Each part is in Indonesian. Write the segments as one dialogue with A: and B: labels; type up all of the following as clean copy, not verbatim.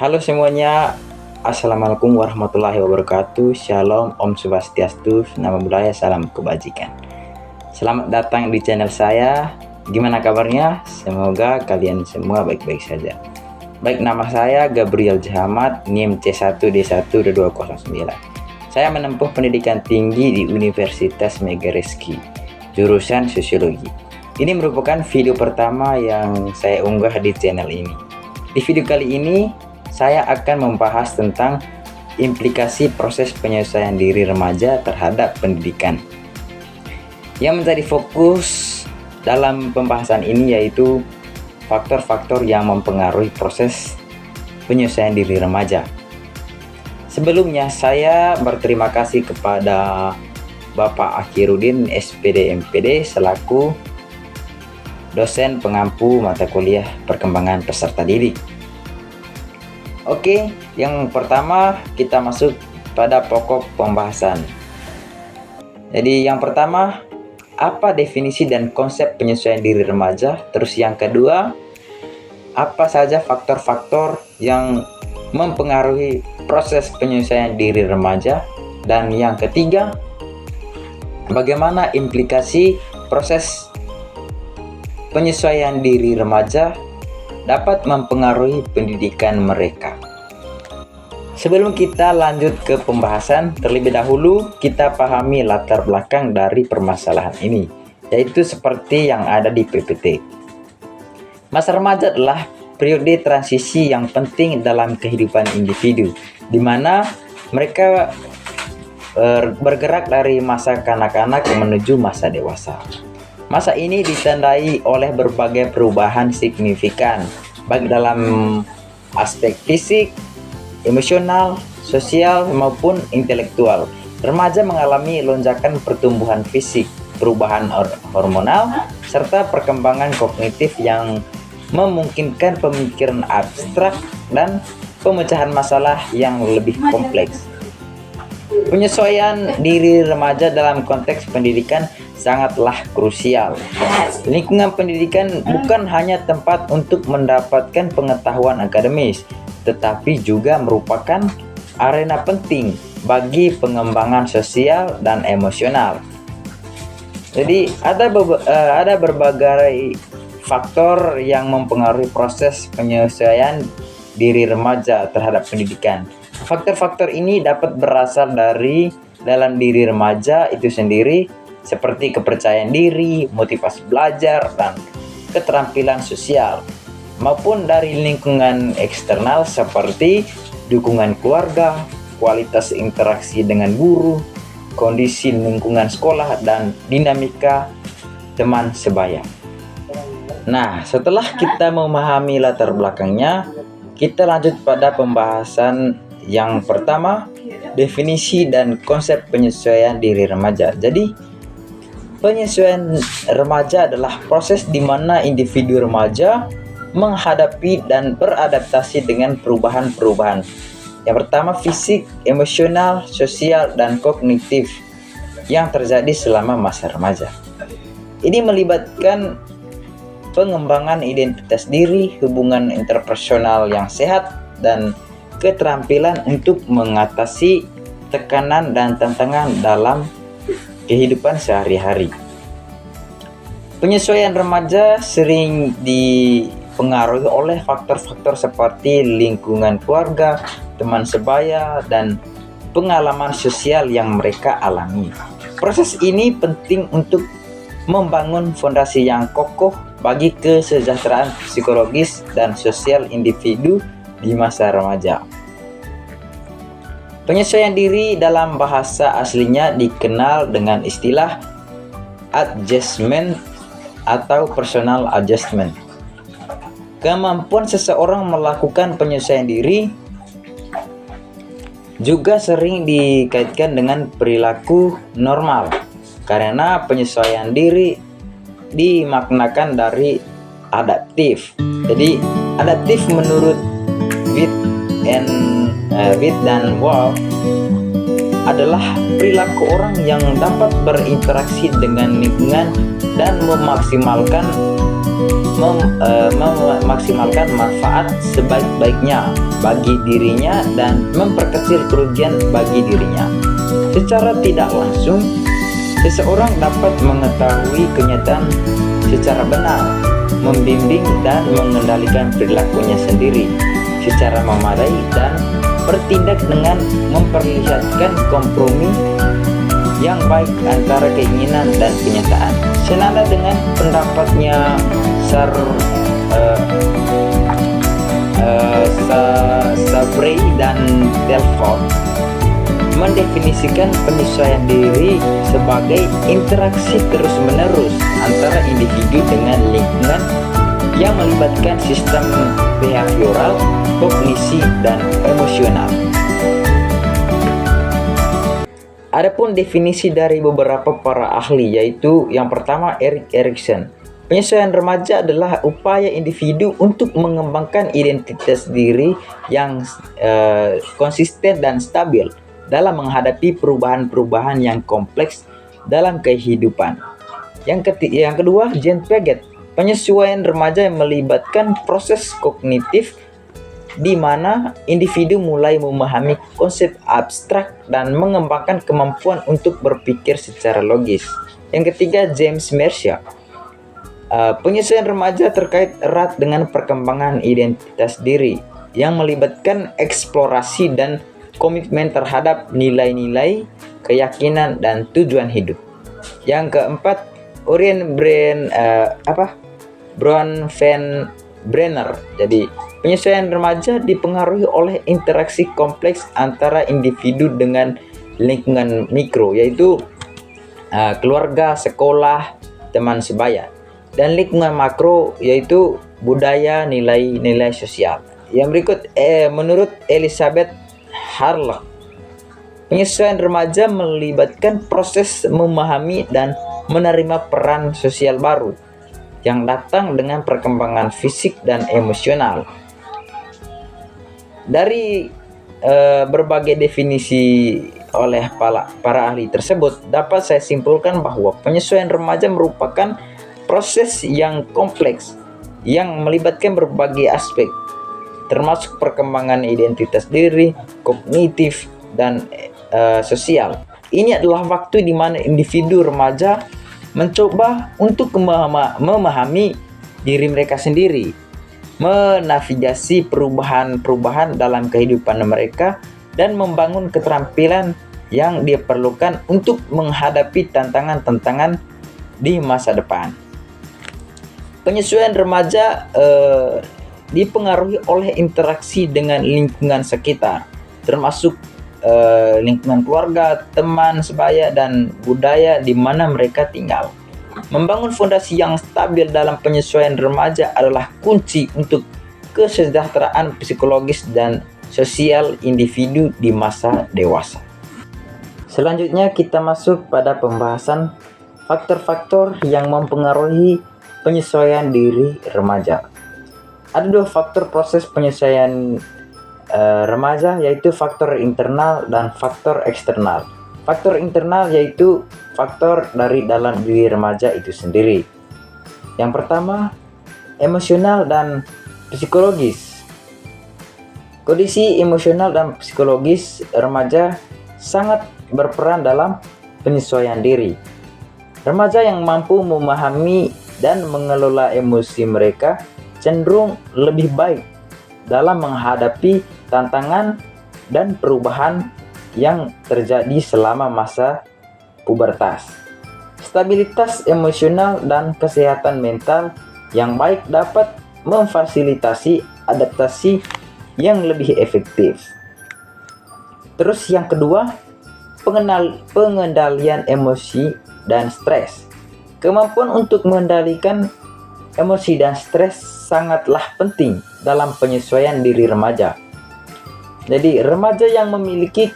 A: Halo semuanya, Assalamualaikum warahmatullahi wabarakatuh. Shalom, Om Swastiastu, Namo Buddhaya, salam kebajikan. Selamat datang di channel saya. Gimana kabarnya? Semoga kalian semua baik-baik saja. Baik, nama saya Gabriel Jahamat, NIM C1D1D209. Saya menempuh pendidikan tinggi di Universitas Megareski, jurusan Sosiologi. Ini merupakan video pertama yang saya unggah di channel ini. Di video kali ini, saya akan membahas tentang implikasi proses penyelesaian diri remaja terhadap pendidikan. Yang menjadi fokus dalam pembahasan ini yaitu faktor-faktor yang mempengaruhi proses penyelesaian diri remaja. Sebelumnya, saya berterima kasih kepada Bapak Akhirudin SPD MPD selaku dosen pengampu mata kuliah perkembangan peserta didik. Oke, yang pertama kita masuk pada pokok pembahasan. Jadi yang pertama, apa definisi dan konsep penyesuaian diri remaja? Terus yang kedua, apa saja faktor-faktor yang mempengaruhi proses penyelesaian diri remaja? Dan yang ketiga, bagaimana implikasi proses penyesuaian diri remaja dapat mempengaruhi pendidikan mereka. Sebelum kita lanjut ke pembahasan, terlebih dahulu kita pahami latar belakang dari permasalahan ini, yaitu seperti yang ada di PPT. Masa remaja adalah periode transisi yang penting dalam kehidupan individu, di mana mereka bergerak dari masa kanak-kanak menuju masa dewasa. Masa ini ditandai oleh berbagai perubahan signifikan, baik dalam aspek fisik, emosional, sosial, maupun intelektual. Remaja mengalami lonjakan pertumbuhan fisik, perubahan hormonal, serta perkembangan kognitif yang memungkinkan pemikiran abstrak dan pemecahan masalah yang lebih kompleks. Penyesuaian diri remaja dalam konteks pendidikan sangatlah krusial. Lingkungan pendidikan bukan hanya tempat untuk mendapatkan pengetahuan akademis, tetapi juga merupakan arena penting bagi pengembangan sosial dan emosional. Jadi ada berbagai faktor yang mempengaruhi proses penyelesaian diri remaja terhadap pendidikan. Faktor-faktor ini dapat berasal dari dalam diri remaja itu sendiri, seperti kepercayaan diri, motivasi belajar, dan keterampilan sosial, maupun dari lingkungan eksternal seperti dukungan keluarga, kualitas interaksi dengan guru, kondisi lingkungan sekolah, dan dinamika teman sebaya. Nah, setelah kita memahami latar belakangnya, kita lanjut pada pembahasan yang pertama, definisi dan konsep penyesuaian diri remaja. Jadi, penyesuaian remaja adalah proses di mana individu remaja menghadapi dan beradaptasi dengan perubahan-perubahan. Yang pertama, fisik, emosional, sosial, dan kognitif yang terjadi selama masa remaja. Ini melibatkan pengembangan identitas diri, hubungan interpersonal yang sehat, dan keterampilan untuk mengatasi tekanan dan tantangan dalam kehidupan sehari-hari. Penyesuaian remaja sering dipengaruhi oleh faktor-faktor seperti lingkungan keluarga, teman sebaya, dan pengalaman sosial yang mereka alami. Proses ini penting untuk membangun fondasi yang kokoh bagi kesejahteraan psikologis dan sosial individu di masa remaja. Penyesuaian diri dalam bahasa aslinya dikenal dengan istilah adjustment atau personal adjustment. Kemampuan seseorang melakukan penyesuaian diri juga sering dikaitkan dengan perilaku normal, karena penyesuaian diri dimaknakan dari adaptif. Jadi adaptif menurut Witt dan Wolf adalah perilaku orang yang dapat berinteraksi dengan lingkungan dan memaksimalkan manfaat sebaik-baiknya bagi dirinya dan memperkecil kerugian bagi dirinya. Secara tidak langsung, seseorang dapat mengetahui kenyataan secara benar, membimbing dan mengendalikan perilakunya sendiri secara memadai, dan bertindak dengan memperlihatkan kompromi yang baik antara keinginan dan kenyataan. Senada dengan pendapatnya Sabrey dan Telford, mendefinisikan penyesuaian diri sebagai interaksi terus-menerus antara individu dengan lingkungan yang melibatkan sistem behavioral, kognisi, dan emosional. Adapun definisi dari beberapa para ahli, yaitu yang pertama Erik Erikson. Penyesuaian remaja adalah upaya individu untuk mengembangkan identitas diri yang konsisten dan stabil dalam menghadapi perubahan-perubahan yang kompleks dalam kehidupan. Yang kedua, Jean Piaget. Penyesuaian remaja yang melibatkan proses kognitif di mana individu mulai memahami konsep abstrak dan mengembangkan kemampuan untuk berpikir secara logis. Yang ketiga, James Mercia. Penyesuaian remaja terkait erat dengan perkembangan identitas diri yang melibatkan eksplorasi dan komitmen terhadap nilai-nilai, keyakinan, dan tujuan hidup. Yang keempat, Orien Bronfenbrenner. Jadi, penyesuaian remaja dipengaruhi oleh interaksi kompleks antara individu dengan lingkungan mikro, yaitu keluarga, sekolah, teman sebaya, dan lingkungan makro, yaitu budaya, nilai-nilai sosial. Yang berikut, menurut Elizabeth Harlock, penyesuaian remaja melibatkan proses memahami dan menerima peran sosial baru yang datang dengan perkembangan fisik dan emosional. Dari berbagai definisi oleh para ahli tersebut, dapat saya simpulkan bahwa penyesuaian remaja merupakan proses yang kompleks yang melibatkan berbagai aspek, termasuk perkembangan identitas diri, kognitif, dan sosial. Ini adalah waktu di mana individu remaja mencoba untuk memahami diri mereka sendiri, menavigasi perubahan-perubahan dalam kehidupan mereka, dan membangun keterampilan yang diperlukan untuk menghadapi tantangan-tantangan di masa depan. Penyesuaian remaja dipengaruhi oleh interaksi dengan lingkungan sekitar, termasuk lingkungan keluarga, teman sebaya, dan budaya di mana mereka tinggal. Membangun fondasi yang stabil dalam penyesuaian remaja adalah kunci untuk kesejahteraan psikologis dan sosial individu di masa dewasa. Selanjutnya kita masuk pada pembahasan faktor-faktor yang mempengaruhi penyesuaian diri remaja. Ada dua faktor proses penyesuaian remaja, yaitu faktor internal dan faktor eksternal. Faktor internal yaitu faktor dari dalam diri remaja itu sendiri. Yang pertama, emosional dan psikologis. Kondisi emosional dan psikologis remaja sangat berperan dalam penyesuaian diri. Remaja yang mampu memahami dan mengelola emosi mereka cenderung lebih baik dalam menghadapi tantangan dan perubahan yang terjadi selama masa pubertas. Stabilitas emosional dan kesehatan mental yang baik dapat memfasilitasi adaptasi yang lebih efektif. Terus yang kedua, pengendalian emosi dan stres. Kemampuan untuk mengendalikan emosi dan stres sangatlah penting dalam penyesuaian diri remaja. Jadi remaja yang memiliki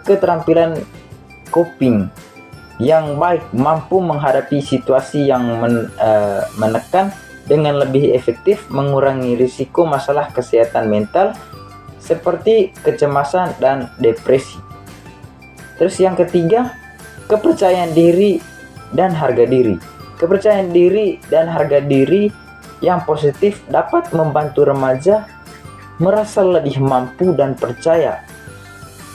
A: keterampilan coping yang baik mampu menghadapi situasi yang menekan dengan lebih efektif, mengurangi risiko masalah kesehatan mental seperti kecemasan dan depresi. Terus yang ketiga, kepercayaan diri dan harga diri. Kepercayaan diri dan harga diri yang positif dapat membantu remaja merasa lebih mampu dan percaya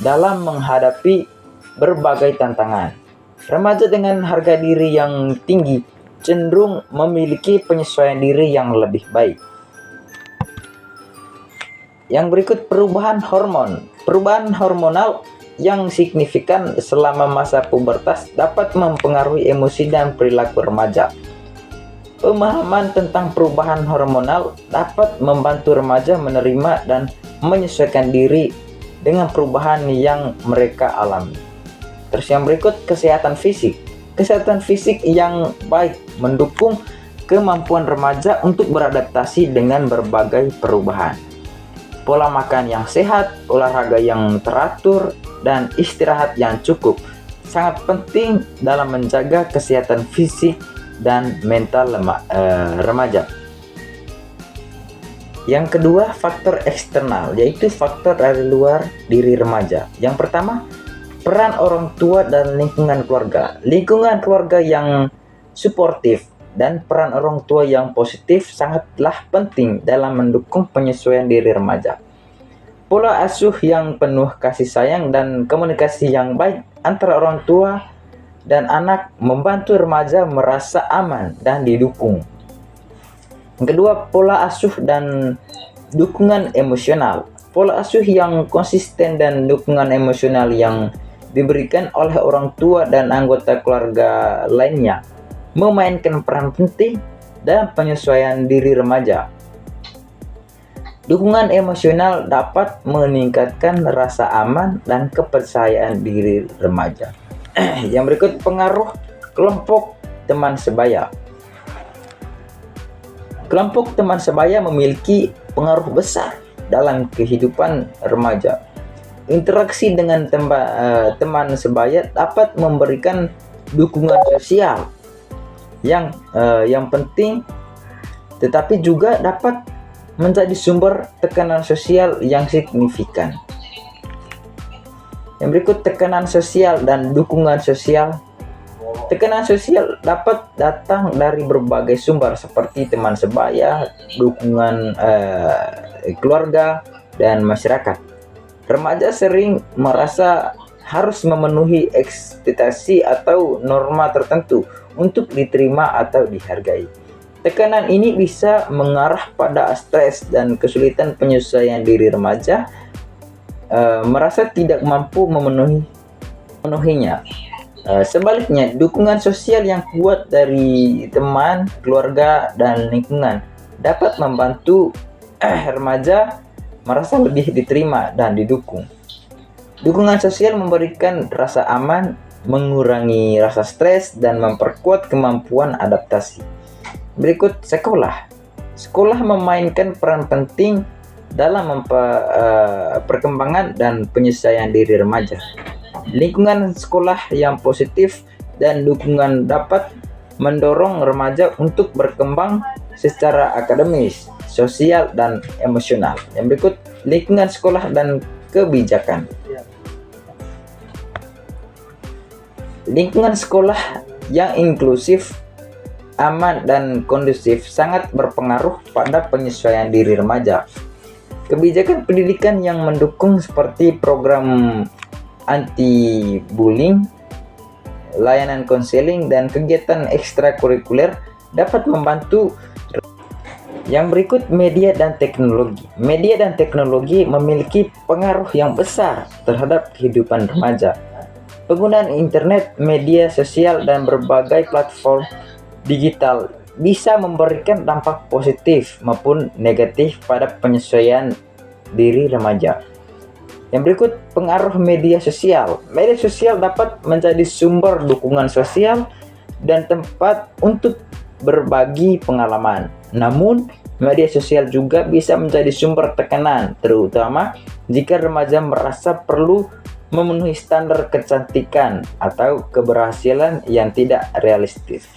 A: dalam menghadapi berbagai tantangan. Remaja dengan harga diri yang tinggi cenderung memiliki penyesuaian diri yang lebih baik. Yang berikut perubahan hormon. Perubahan hormonal yang signifikan selama masa pubertas dapat mempengaruhi emosi dan perilaku remaja. Pemahaman tentang perubahan hormonal dapat membantu remaja menerima dan menyesuaikan diri dengan perubahan yang mereka alami. Terus yang berikut kesehatan fisik. Kesehatan fisik yang baik mendukung kemampuan remaja untuk beradaptasi dengan berbagai perubahan. Pola makan yang sehat, olahraga yang teratur, dan istirahat yang cukup sangat penting dalam menjaga kesehatan fisik dan mental remaja. Yang kedua, faktor eksternal, yaitu faktor dari luar diri remaja. Yang pertama, peran orang tua dan lingkungan keluarga. Lingkungan keluarga yang suportif dan peran orang tua yang positif sangatlah penting dalam mendukung penyesuaian diri remaja. Pola asuh yang penuh kasih sayang dan komunikasi yang baik antara orang tua dan anak membantu remaja merasa aman dan didukung. Yang kedua, pola asuh dan dukungan emosional. Pola asuh yang konsisten dan dukungan emosional yang diberikan oleh orang tua dan anggota keluarga lainnya memainkan peran penting dalam penyesuaian diri remaja. Dukungan emosional dapat meningkatkan rasa aman dan kepercayaan diri remaja. Yang berikut pengaruh kelompok teman sebaya. Kelompok teman sebaya memiliki pengaruh besar dalam kehidupan remaja. Interaksi dengan teman sebaya dapat memberikan dukungan sosial yang penting, tetapi juga dapat menjadi sumber tekanan sosial yang signifikan. Yang berikut tekanan sosial dan dukungan sosial. Tekanan sosial dapat datang dari berbagai sumber seperti teman sebaya, dukungan keluarga, dan masyarakat. Remaja sering merasa harus memenuhi ekspektasi atau norma tertentu untuk diterima atau dihargai. Tekanan ini bisa mengarah pada stres dan kesulitan penyesuaian diri remaja, merasa tidak mampu memenuhinya. Sebaliknya, dukungan sosial yang kuat dari teman, keluarga, dan lingkungan dapat membantu remaja merasa lebih diterima dan didukung. Dukungan sosial memberikan rasa aman, mengurangi rasa stres, dan memperkuat kemampuan adaptasi. Berikut sekolah. Sekolah memainkan peran penting dalam perkembangan dan penyesuaian diri remaja. Lingkungan sekolah yang positif dan dukungan dapat mendorong remaja untuk berkembang secara akademis, sosial, dan emosional. Yang berikut lingkungan sekolah dan kebijakan. Lingkungan sekolah yang inklusif, aman, dan kondusif sangat berpengaruh pada penyesuaian diri remaja. Kebijakan pendidikan yang mendukung seperti program anti-bullying, layanan konseling, dan kegiatan ekstrakurikuler dapat membantu. Yang berikut media dan teknologi. Media dan teknologi memiliki pengaruh yang besar terhadap kehidupan remaja. Penggunaan internet, media sosial, dan berbagai platform digital bisa memberikan dampak positif maupun negatif pada penyesuaian diri remaja. Yang berikut pengaruh media sosial. Media sosial dapat menjadi sumber dukungan sosial dan tempat untuk berbagi pengalaman. Namun, media sosial juga bisa menjadi sumber tekanan, terutama jika remaja merasa perlu memenuhi standar kecantikan atau keberhasilan yang tidak realistis.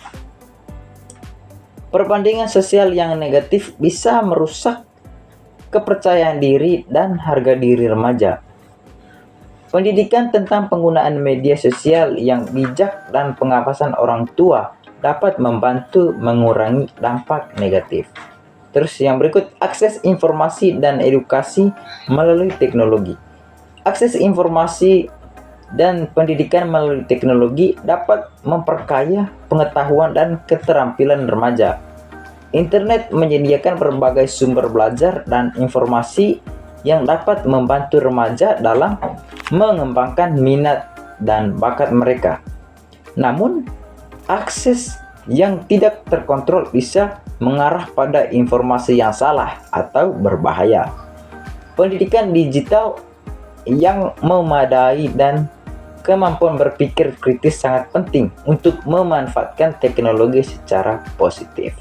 A: Perbandingan sosial yang negatif bisa merusak kepercayaan diri dan harga diri remaja. Pendidikan tentang penggunaan media sosial yang bijak dan pengawasan orang tua dapat membantu mengurangi dampak negatif. Terus yang berikut, akses informasi dan edukasi melalui teknologi. Akses informasi dan pendidikan melalui teknologi dapat memperkaya pengetahuan dan keterampilan remaja. Internet menyediakan berbagai sumber belajar dan informasi yang dapat membantu remaja dalam mengembangkan minat dan bakat mereka. Namun, akses yang tidak terkontrol bisa mengarah pada informasi yang salah atau berbahaya. Pendidikan digital yang memadai dan kemampuan berpikir kritis sangat penting untuk memanfaatkan teknologi secara positif.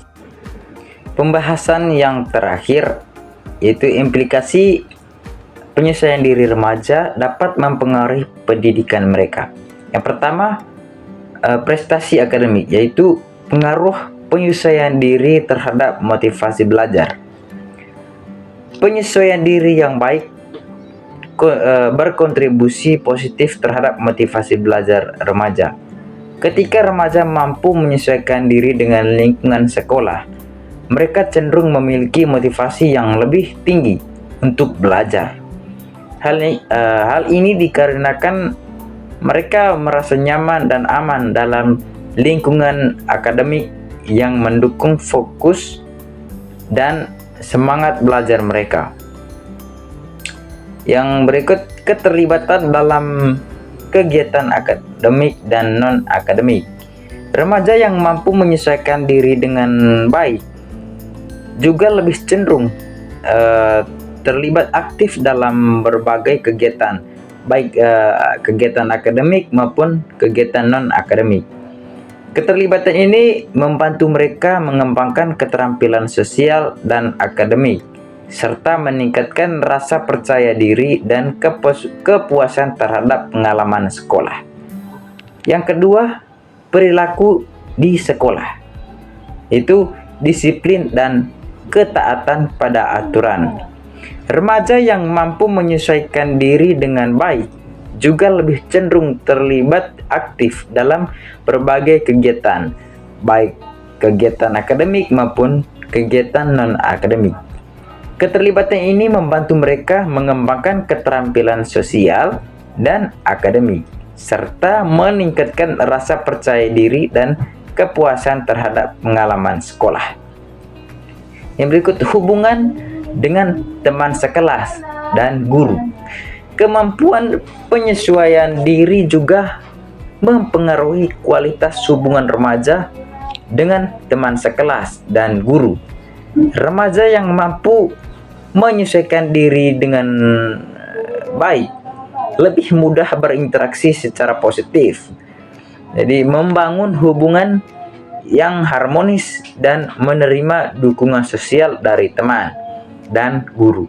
A: Pembahasan yang terakhir yaitu implikasi penyesuaian diri remaja dapat mempengaruhi pendidikan mereka. Yang pertama, prestasi akademik, yaitu pengaruh penyesuaian diri terhadap motivasi belajar. Penyesuaian diri yang baik berkontribusi positif terhadap motivasi belajar remaja. Ketika remaja mampu menyesuaikan diri dengan lingkungan sekolah, mereka cenderung memiliki motivasi yang lebih tinggi untuk belajar. Hal ini dikarenakan mereka merasa nyaman dan aman dalam lingkungan akademik yang mendukung fokus dan semangat belajar mereka. Yang berikut, keterlibatan dalam kegiatan akademik dan non-akademik. Remaja yang mampu menyesuaikan diri dengan baik juga lebih cenderung terlibat aktif dalam berbagai kegiatan, baik kegiatan akademik maupun kegiatan non-akademik. Keterlibatan ini membantu mereka mengembangkan keterampilan sosial dan akademik, serta meningkatkan rasa percaya diri dan kepuasan terhadap pengalaman sekolah. Yang kedua, perilaku di sekolah, itu disiplin dan ketaatan pada aturan. Remaja yang mampu menyesuaikan diri dengan baik juga lebih cenderung terlibat aktif dalam berbagai kegiatan, baik kegiatan akademik maupun kegiatan non-akademik. Keterlibatan ini membantu mereka mengembangkan keterampilan sosial dan akademik, serta meningkatkan rasa percaya diri dan kepuasan terhadap pengalaman sekolah. Yang berikut, hubungan dengan teman sekelas dan guru. Kemampuan penyesuaian diri juga mempengaruhi kualitas hubungan remaja dengan teman sekelas dan guru. Remaja yang mampu menyesuaikan diri dengan baik lebih mudah berinteraksi secara positif. Jadi membangun hubungan yang harmonis dan menerima dukungan sosial dari teman dan guru.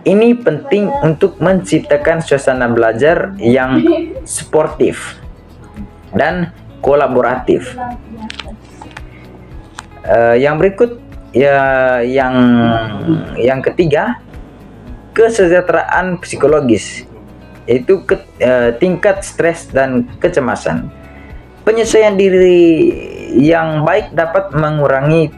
A: Ini penting untuk menciptakan suasana belajar yang sportif dan kolaboratif. Yang berikut yang ketiga, kesejahteraan psikologis, yaitu tingkat stres dan kecemasan. Penyesuaian diri yang baik dapat mengurangi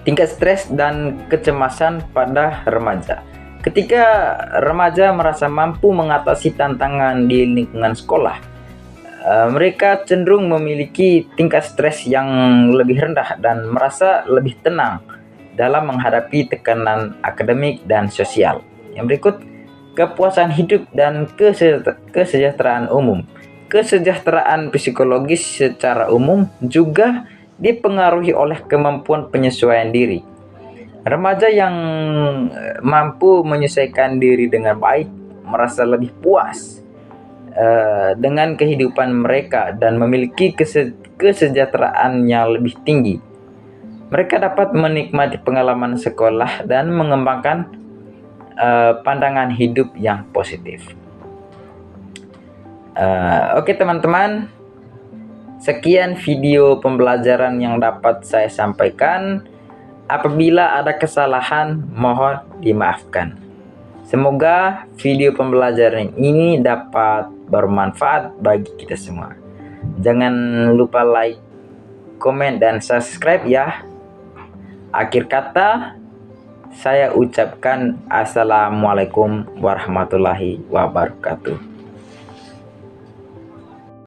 A: tingkat stres dan kecemasan pada remaja. Ketika remaja merasa mampu mengatasi tantangan di lingkungan sekolah, mereka cenderung memiliki tingkat stres yang lebih rendah dan merasa lebih tenang dalam menghadapi tekanan akademik dan sosial. Yang berikut, kepuasan hidup dan kesejahteraan umum. Kesejahteraan psikologis secara umum juga dipengaruhi oleh kemampuan penyesuaian diri. Remaja yang mampu menyesuaikan diri dengan baik merasa lebih puas dengan kehidupan mereka dan memiliki kesejahteraan yang lebih tinggi. Mereka dapat menikmati pengalaman sekolah dan mengembangkan pandangan hidup yang positif. Oke teman-teman, sekian video pembelajaran yang dapat saya sampaikan. Apabila ada kesalahan, mohon dimaafkan. Semoga video pembelajaran ini dapat bermanfaat bagi kita semua. Jangan lupa like, komen, dan subscribe ya. Akhir kata, saya ucapkan assalamualaikum warahmatullahi wabarakatuh.